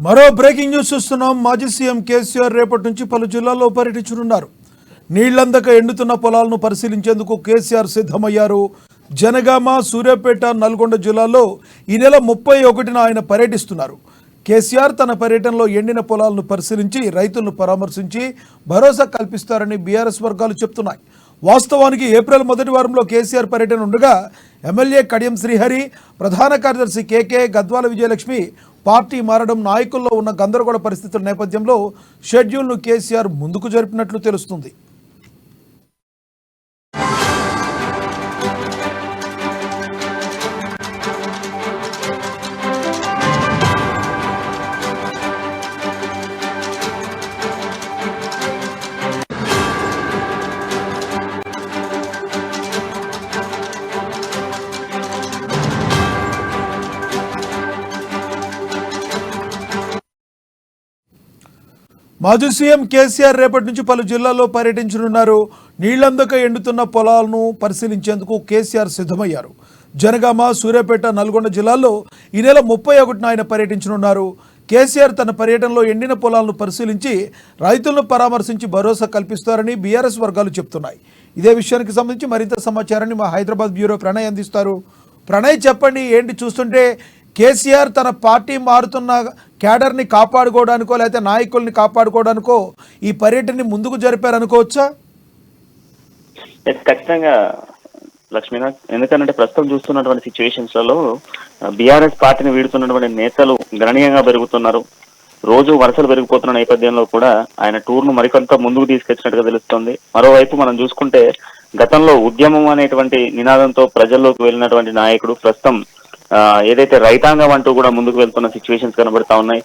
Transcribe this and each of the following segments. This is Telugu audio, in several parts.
మరో బ్రేకింగ్ న్యూస్ చూస్తున్నాం. మాజీ సీఎం కేసీఆర్ రేపటి నుంచి పలు జిల్లాల్లో పర్యటించనున్నారు. నీళ్లందక ఎండుతున్న పొలాలను పరిశీలించేందుకు కేసీఆర్ సిద్ధమయ్యారు. జనగామ, సూర్యాపేట, నల్గొండ జిల్లాల్లో ఈ నెల 31న ఆయన పర్యటిస్తున్నారు. కేసీఆర్ తన పర్యటనలో ఎండిన పొలాలను పరిశీలించి రైతులను పరామర్శించి భరోసా కల్పిస్తారని బీఆర్ఎస్ వర్గాలు చెప్తున్నాయి. వాస్తవానికి ఏప్రిల్ మొదటి వారంలో కేసీఆర్ పర్యటన ఉండగా ఎమ్మెల్యే కడియం శ్రీహరి, ప్రధాన కార్యదర్శి కేకే, గద్వాల విజయలక్ష్మి పార్టీ మారడం, నాయకుల్లో ఉన్న గందరగోళ పరిస్థితుల నేపథ్యంలో షెడ్యూల్ను కేసీఆర్ ముందుకు జరిపినట్లు తెలుస్తుంది. మాజీ సీఎం కేసీఆర్ రేపటి నుంచి పలు జిల్లాల్లో పర్యటించనున్నారు. నీళ్లందక ఎండుతున్న పొలాలను పరిశీలించేందుకు కేసీఆర్ సిద్ధమయ్యారు. జనగామ, సూర్యాపేట, నల్గొండ జిల్లాల్లో ఈ నెల 31న ఆయన పర్యటించనున్నారు. కేసీఆర్ తన పర్యటనలో ఎండిన పొలాలను పరిశీలించి రైతులను పరామర్శించి భరోసా కల్పిస్తారని బీఆర్ఎస్ వర్గాలు చెప్తున్నాయి. ఇదే విషయానికి సంబంధించి మరింత సమాచారాన్ని మా హైదరాబాద్ బ్యూరో ప్రణయ్ అందిస్తారు. ప్రణయ్, చెప్పండి, ఏంటి చూస్తుంటే కేసీఆర్ తన పార్టీ మారుతున్న క్యాడర్ని కాపాడుకోవడానికో లేకపోతే నాయకుల్ని కాపాడుకోవడానికో ఈ పర్యటనని ముందుకు జరిపారనుకోవచ్చా? ఖచ్చితంగా లక్ష్మీనాథ్, ఎందుకంటే ప్రస్తుతం చూస్తున్నటువంటి సిచ్యువేషన్స్ లలో బీఆర్ఎస్ పార్టీని వీడుతున్నటువంటి నేతలు గణనీయంగా పెరుగుతున్నారు. రోజు వరుసలు పెరిగిపోతున్న నేపథ్యంలో కూడా ఆయన టూర్ ను మరికొంత ముందుకు తీసుకొచ్చినట్టుగా తెలుస్తోంది. మరోవైపు మనం చూసుకుంటే గతంలో ఉద్యమం అనేటువంటి నినాదంతో ప్రజల్లోకి వెళ్ళినటువంటి నాయకుడు ప్రస్తుతం ఏదైతే రైతాంగం అంటూ కూడా ముందుకు వెళ్తున్న సిచ్యువేషన్స్ కనబడతా ఉన్నాయి.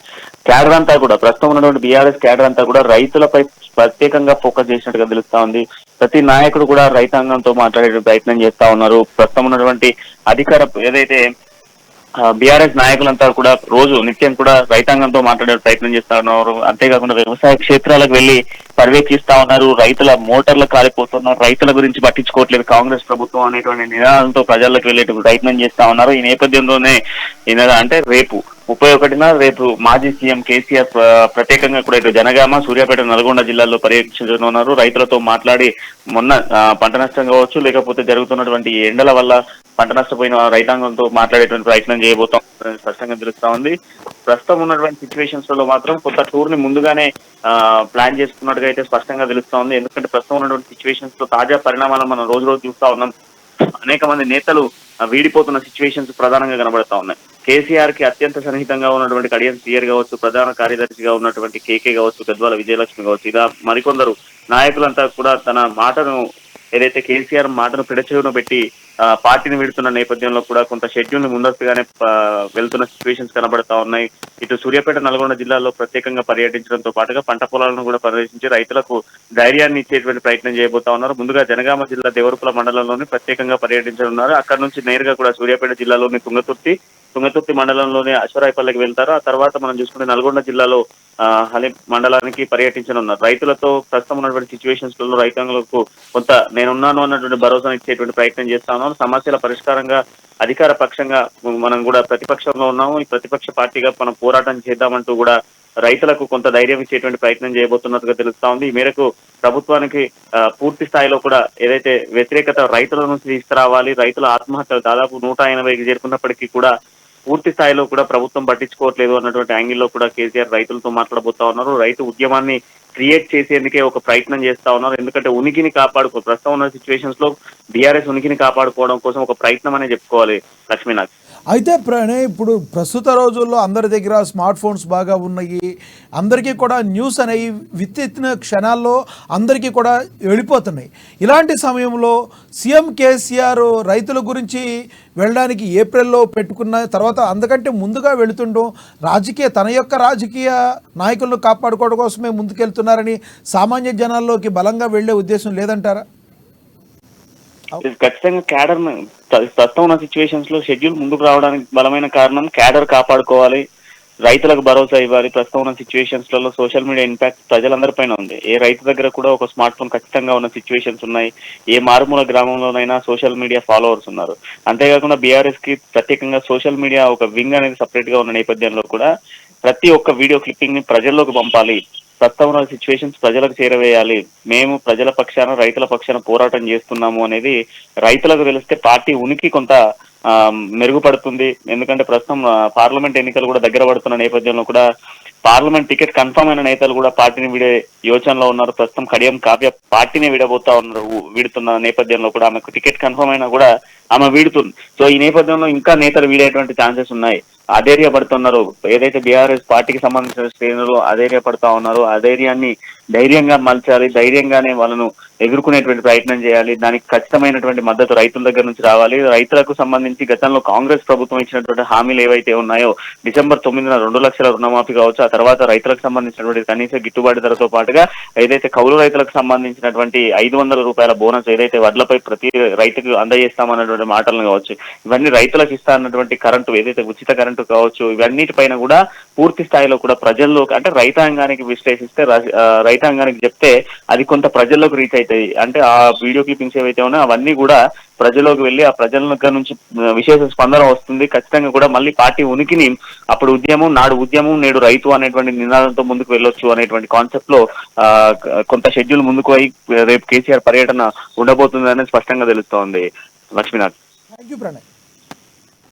క్యాడర్ అంతా కూడా ప్రస్తుతం ఉన్నటువంటి బీఆర్ఎస్ క్యాడర్ అంతా కూడా రైతులపై ప్రత్యేకంగా ఫోకస్ చేసినట్టుగా తెలుస్తా ఉంది. ప్రతి నాయకుడు కూడా రైతాంగంతో మాట్లాడే ప్రయత్నం చేస్తా ఉన్నారు. ప్రస్తుతం ఉన్నటువంటి అధికార ఏదైతే బీఆర్ఎస్ నాయకులంతా కూడా రోజు నిత్యం కూడా రైతాంగంతో మాట్లాడే ప్రయత్నం చేస్తా ఉన్నారు. అంతేకాకుండా వ్యవసాయ క్షేత్రాలకు వెళ్లి పర్యవేక్షిస్తా ఉన్నారు. రైతుల మోటార్లు కాలిపోతున్నారు, రైతుల గురించి పట్టించుకోవట్లేదు కాంగ్రెస్ ప్రభుత్వం అనేటువంటి నినాదంతో ప్రజలకు వెళ్లే ప్రయత్నం చేస్తా ఉన్నారు. ఈ నేపథ్యంలోనే అంటే రేపు 31న రేపు మాజీ సీఎం కేసీఆర్ ప్రత్యేకంగా కూడా ఇటు జనగామ, సూర్యాపేట, నల్గొండ జిల్లాల్లో పర్యవేక్షించనున్నారు. రైతులతో మాట్లాడి మొన్న పంట నష్టం కావచ్చు, లేకపోతే జరుగుతున్నటువంటి ఎండల వల్ల పంట నష్టపోయిన రైతాంగంతో మాట్లాడేటువంటి ప్రయత్నం చేయబోతాం స్పష్టంగా తెలుస్తా ఉంది. ప్రస్తుతం ఉన్నటువంటి సిచ్యువేషన్స్ లో మాత్రం కొత్త టూర్ ని ముందుగానే ప్లాన్ చేసుకున్నట్టుగా అయితే స్పష్టంగా తెలుస్తా ఉంది. ఎందుకంటే ప్రస్తుతం ఉన్నటువంటి సిచ్యువేషన్స్ లో తాజా పరిణామాలను మనం రోజు రోజు చూస్తా ఉన్నాం. అనేక మంది నేతలు వీడిపోతున్న సిచ్యువేషన్స్ ప్రధానంగా కనబడతా ఉన్నాయి. కేసీఆర్ కి అత్యంత సన్నిహితంగా ఉన్నటువంటి కడియం శ్రీహరి కావచ్చు, ప్రధాన కార్యదర్శిగా ఉన్నటువంటి కేకే కావచ్చు, గద్వాల విజయలక్ష్మి కావచ్చు, ఇలా మరికొందరు నాయకులంతా కూడా తన మాటను ఏదైతే కేసీఆర్ మాటను పిడచెవును పెట్టి పార్టీని వీడుతున్న నేపథ్యంలో కూడా కొంత షెడ్యూల్ ని ముందస్తుగానే వెళ్తున్న సిచ్యువేషన్స్ కనబడతా ఉన్నాయి. ఇటు సూర్యాపేట, నల్గొండ జిల్లాలో ప్రత్యేకంగా పర్యటించడంతో పాటుగా పంట పొలాలను కూడా పరిశీలించి రైతులకు ధైర్యాన్ని ఇచ్చేటువంటి ప్రయత్నం చేయబోతా ఉన్నారు. ముందుగా జనగామ జిల్లా దేవరపుల మండలంలోని ప్రత్యేకంగా పర్యటించనున్నారు. అక్కడ నుంచి నేరుగా కూడా సూర్యాపేట జిల్లాలోని తుంగతుర్తి మండలంలోని అశ్వరాయపల్లికి వెళ్తారు. ఆ తర్వాత మనం చూసుకుంటే నల్గొండ జిల్లాలో హలి మండలానికి పర్యటించనున్నారు. రైతులతో ప్రస్తుతం ఉన్నటువంటి సిచ్యువేషన్స్ లలో రైతాంగులకు కొంత నేనున్నాను అన్నటువంటి భరోసా ఇచ్చేటువంటి ప్రయత్నం చేస్తా ఉన్నాను. సమస్యల పరిష్కారంగా అధికార పక్షంగా మనం కూడా ప్రతిపక్షంలో ఉన్నాము. ఈ ప్రతిపక్ష పార్టీగా మనం పోరాటం చేద్దామంటూ కూడా రైతులకు కొంత ధైర్యం ఇచ్చేటువంటి ప్రయత్నం చేయబోతున్నట్టుగా తెలుస్తా ఉంది. ఈ మేరకు ప్రభుత్వానికి పూర్తి స్థాయిలో కూడా ఏదైతే వ్యతిరేకత రైతుల నుంచి తీసుకురావాలి, రైతుల ఆత్మహత్యలు దాదాపు 180కి చేరుకున్నప్పటికీ కూడా పూర్తి స్థాయిలో కూడా ప్రభుత్వం పట్టించుకోవట్లేదు అన్నటువంటి యాంగిల్లో కూడా కేసీఆర్ రైతులతో మాట్లాడబోతా ఉన్నారు. రైతు ఉద్యమాన్ని క్రియేట్ చేసేందుకే ఒక ప్రయత్నం చేస్తా ఉన్నారు. ఎందుకంటే ఉనికిని ప్రస్తుతం ఉన్న సిచ్యువేషన్స్ లో బీఆర్ఎస్ ఉనికిని కాపాడుకోవడం కోసం ఒక ప్రయత్నం అనే చెప్పుకోవాలి లక్ష్మీనాథ్. అయితే ఇప్పుడు ప్రస్తుత రోజుల్లో అందరి దగ్గర స్మార్ట్ ఫోన్స్ బాగా ఉన్నాయి. అందరికీ కూడా న్యూస్ అనేవి విత్తిన క్షణాల్లో అందరికీ కూడా వెళ్ళిపోతున్నాయి. ఇలాంటి సమయంలో సీఎం కేసీఆర్ రైతుల గురించి వెళ్ళడానికి ఏప్రిల్లో పెట్టుకున్న తర్వాత అందుకంటే ముందుగా వెళుతుండో తన యొక్క రాజకీయ నాయకులను కాపాడుకోవడం కోసమే ముందుకెళ్తున్నారని సామాన్య జనాల్లోకి బలంగా వెళ్లే ఉద్దేశం లేదంటారా? ఖచ్చితంగా క్యాడర్ ప్రస్తుతం ఉన్న సిచ్యువేషన్స్ లో షెడ్యూల్ ముందుకు రావడానికి బలమైన కారణం క్యాడర్ కాపాడుకోవాలి, రైతులకు భరోసా ఇవ్వాలి. ప్రస్తుతం ఉన్న సిచ్యువేషన్స్ లలో సోషల్ మీడియా ఇంపాక్ట్ ప్రజలందరిపైన ఉంది. ఏ రైతు దగ్గర కూడా ఒక స్మార్ట్ ఫోన్ ఖచ్చితంగా ఉన్న సిచ్యువేషన్స్ ఉన్నాయి. ఏ మారుమూల గ్రామంలోనైనా సోషల్ మీడియా ఫాలోవర్స్ ఉన్నారు. అంతేకాకుండా బీఆర్ఎస్ కి ప్రత్యేకంగా సోషల్ మీడియా ఒక వింగ్ అనేది సపరేట్ గా ఉన్న నేపథ్యంలో కూడా ప్రతి ఒక్క వీడియో క్లిప్పింగ్ ని ప్రజల్లోకి పంపాలి, ప్రస్తుతం ఉన్న సిచ్యువేషన్స్ ప్రజలకు చేరవేయాలి, మేము ప్రజల పక్షాన రైతుల పక్షాన పోరాటం చేస్తున్నాము అనేది రైతులకు తెలిస్తే పార్టీ ఉనికి కొంత మెరుగుపడుతుంది. ఎందుకంటే ప్రస్తుతం పార్లమెంట్ ఎన్నికలు కూడా దగ్గర పడుతున్న నేపథ్యంలో కూడా పార్లమెంట్ టికెట్ కన్ఫర్మ్ అయిన నేతలు కూడా పార్టీని వీడే యోచనలో ఉన్నారు. ప్రస్తుతం కడియం కావ్య పార్టీని వీడుతున్న నేపథ్యంలో కూడా ఆమెకు టికెట్ కన్ఫర్మ్ అయినా కూడా ఆమె వీడుతుంది. సో ఈ నేపథ్యంలో ఇంకా నేతలు వీడేటువంటి ఛాన్సెస్ ఉన్నాయి. అధైర్యపడుతున్నారు. ఏదైతే బీఆర్ఎస్ పార్టీకి సంబంధించిన శ్రేణులు అధైర్యపడతా ఉన్నారో అధైర్యాన్ని ధైర్యంగా మలచాలి, ధైర్యంగానే వాళ్ళను ఎదుర్కొనేటువంటి ప్రయత్నం చేయాలి. దానికి ఖచ్చితమైనటువంటి మద్దతు రైతుల దగ్గర నుంచి రావాలి. రైతులకు సంబంధించి గతంలో కాంగ్రెస్ ప్రభుత్వం ఇచ్చినటువంటి హామీలు ఏవైతే ఉన్నాయో డిసెంబర్ 9న 2 లక్షల రుణమాఫీ కావచ్చు, ఆ తర్వాత రైతులకు సంబంధించినటువంటి కనీస గిట్టుబాటు ధరతో పాటుగా ఏదైతే కౌలు రైతులకు సంబంధించినటువంటి 500 రూపాయల బోనస్ ఏదైతే వడ్లపై ప్రతి రైతుకు అందజేస్తామన్నటువంటి మాటలను కావచ్చు, ఇవన్నీ రైతులకు ఇస్తానన్నటువంటి కరెంటు ఏదైతే ఉచిత కరెంటు కావచ్చు, ఇవన్నిటిపైన కూడా పూర్తి స్థాయిలో కూడా ప్రజల్లో అంటే రైతాంగానికి విశ్లేషిస్తే రైతాంగానికి చెప్తే అది కొంత ప్రజల్లోకి రీచ్ అవుతాయి. అంటే ఆ వీడియో క్లిప్పింగ్స్ ఏవైతే ఉన్నాయో అవన్నీ కూడా ప్రజల్లోకి వెళ్ళి ఆ ప్రజల దగ్గర నుంచి విశేష స్పందన వస్తుంది. ఖచ్చితంగా కూడా మళ్ళీ పార్టీ ఉనికిని అప్పుడు ఉద్యమం నాడు ఉద్యమం నేడు రైతు అనేటువంటి నినాదంతో ముందుకు వెళ్ళొచ్చు అనేటువంటి కాన్సెప్ట్ లో కొంత షెడ్యూల్ ముందుకు పోయి రేపు కేసీఆర్ పర్యటన ఉండబోతుంది అనేది స్పష్టంగా తెలుస్తోంది. లక్ష్మీనాథ్. Thank you Pranay.